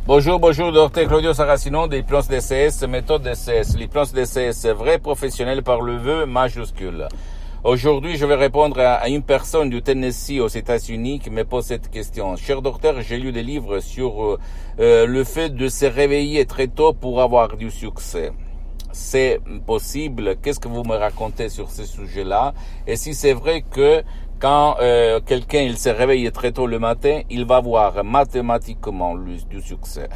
Bonjour, docteur Claudio Saracino d'Hypnose DCS, méthode DCS. L'hypnose DCS, vrai professionnel par le vœu majuscule. Aujourd'hui, je vais répondre à une personne du Tennessee aux États-Unis qui me pose cette question. Cher docteur, j'ai lu des livres sur le fait de se réveiller très tôt pour avoir du succès. C'est possible? Qu'est-ce que vous me racontez sur ce sujet-là? Et si c'est vrai que quand quelqu'un il se réveille très tôt le matin, il va avoir mathématiquement du succès.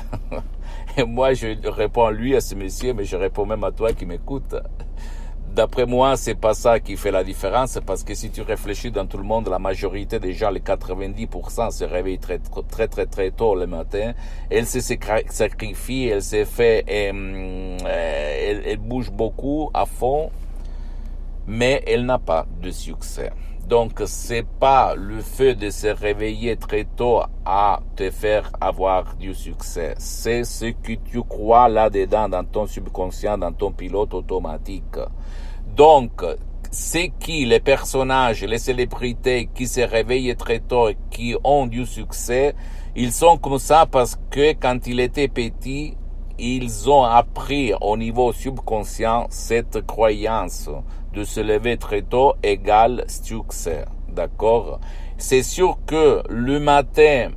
Et moi, je réponds lui à ce monsieur, mais je réponds même à toi qui m'écoute. D'après moi, c'est pas ça qui fait la différence, parce que si tu réfléchis dans tout le monde, la majorité des gens, les 90% se réveillent très tôt le matin. Elle se sacrifie, elle se fait, elle bouge beaucoup à fond, mais elle n'a pas de succès. Donc, c'est pas le fait de se réveiller très tôt à te faire avoir du succès. C'est ce que tu crois là-dedans, dans ton subconscient, dans ton pilote automatique. Donc, c'est qui les personnages, les célébrités qui se réveillent très tôt et qui ont du succès, ils sont comme ça parce que quand ils étaient petits, ils ont appris au niveau subconscient cette croyance de se lever très tôt égale succès. D'accord? C'est sûr que le matin,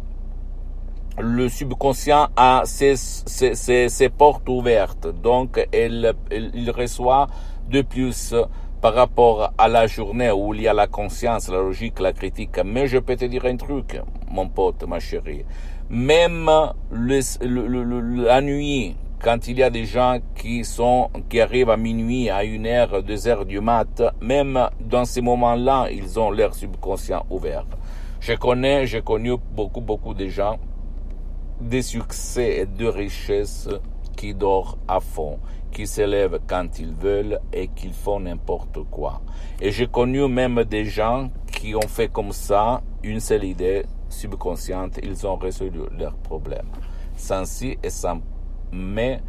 le subconscient a ses portes ouvertes. Donc, il reçoit de plus par rapport à la journée où il y a la conscience, la logique, la critique. Mais je peux te dire un truc, mon pote, ma chérie. Même la nuit, quand il y a des gens qui arrivent à minuit, à 1h, 2h du mat, même dans ces moments-là, ils ont leur subconscient ouvert. J'ai connu beaucoup de gens, des succès et de richesses qui dorment à fond, qui se lèvent quand ils veulent et qui font n'importe quoi. Et j'ai connu même des gens qui ont fait comme ça une seule idée subconsciente, ils ont résolu leurs problèmes. Sans si et sans mais,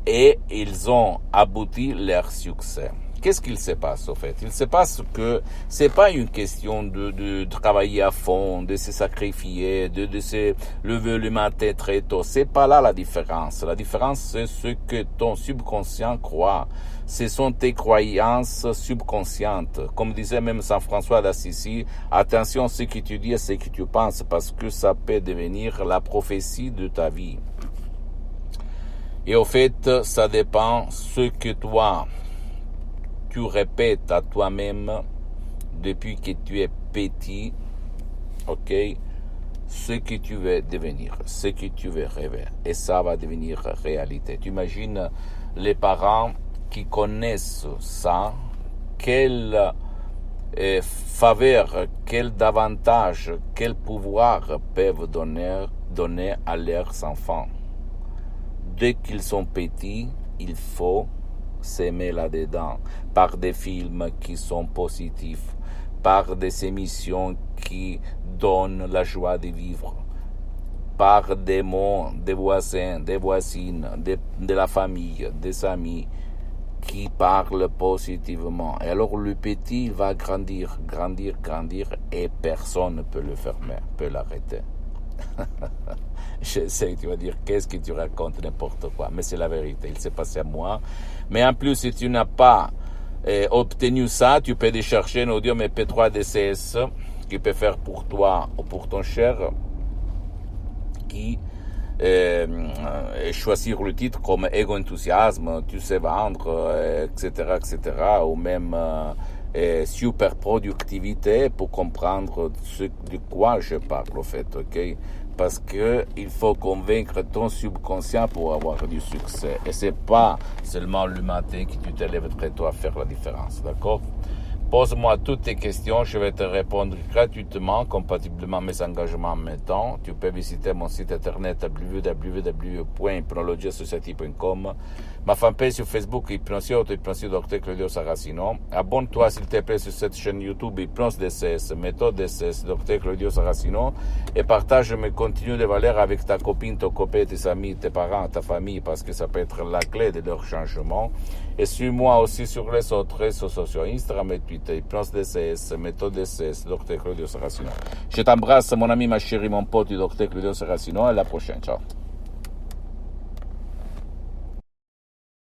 et ils ont abouti leur succès. Qu'est-ce qu'il se passe au fait? Il se passe que c'est pas une question de travailler à fond, de se sacrifier, de se lever le matin très tôt. C'est pas là la différence. La différence, c'est ce que ton subconscient croit. Ce sont tes croyances subconscientes. Comme disait même Saint François d'Assisi, attention à ce que tu dis et ce que tu penses, parce que ça peut devenir la prophétie de ta vie. Et au fait, ça dépend ce que toi, tu répètes à toi-même depuis que tu es petit, ok, ce que tu veux devenir, ce que tu veux rêver. Et ça va devenir réalité. Tu imagines les parents qui connaissent ça, quelle faveur, quel avantage, quel pouvoir peuvent donner à leurs enfants. Dès qu'ils sont petits, il faut s'aimer là-dedans, par des films qui sont positifs, par des émissions qui donnent la joie de vivre, par des mots des voisins, des voisines, de la famille, des amis qui parlent positivement. Et alors le petit il va grandir, et personne ne peut le fermer, peut l'arrêter. Je sais que tu vas dire qu'est-ce que tu racontes, n'importe quoi, mais c'est la vérité, il s'est passé à moi. Mais en plus, si tu n'as pas obtenu ça, tu peux chercher un audio MP3 DCS qui peut faire pour toi ou pour ton cher, qui choisir le titre comme Ego Enthousiasme, tu sais vendre, etc., ou même super productivité pour comprendre de quoi je parle, au fait, ok? Parce que il faut convaincre ton subconscient pour avoir du succès. Et c'est pas seulement le matin que tu te lèves très tôt à faire la différence, d'accord? Pose-moi toutes tes questions, je vais te répondre gratuitement, compatiblement à mes engagements en même temps. Tu peux visiter mon site internet www.hypnologieassociative.com, ma fanpage sur Facebook, Hypnosie Dr Claudio Saracino. Abonne-toi s'il te plaît sur cette chaîne YouTube Hypnose DCS, méthode DCS, Dr Claudio Saracino, et partage mes contenus de valeur avec ta copine, ton copain, tes amis, tes parents, ta famille, parce que ça peut être la clé de leur changement. Et suis-moi aussi sur les autres réseaux sociaux, Instagram et Twitter, Hypnose DCS, méthode DCS, Dr Claudio Saracino. Je t'embrasse, mon ami, ma chérie, mon pote, Dr Claudio Saracino, et à la prochaine. Ciao.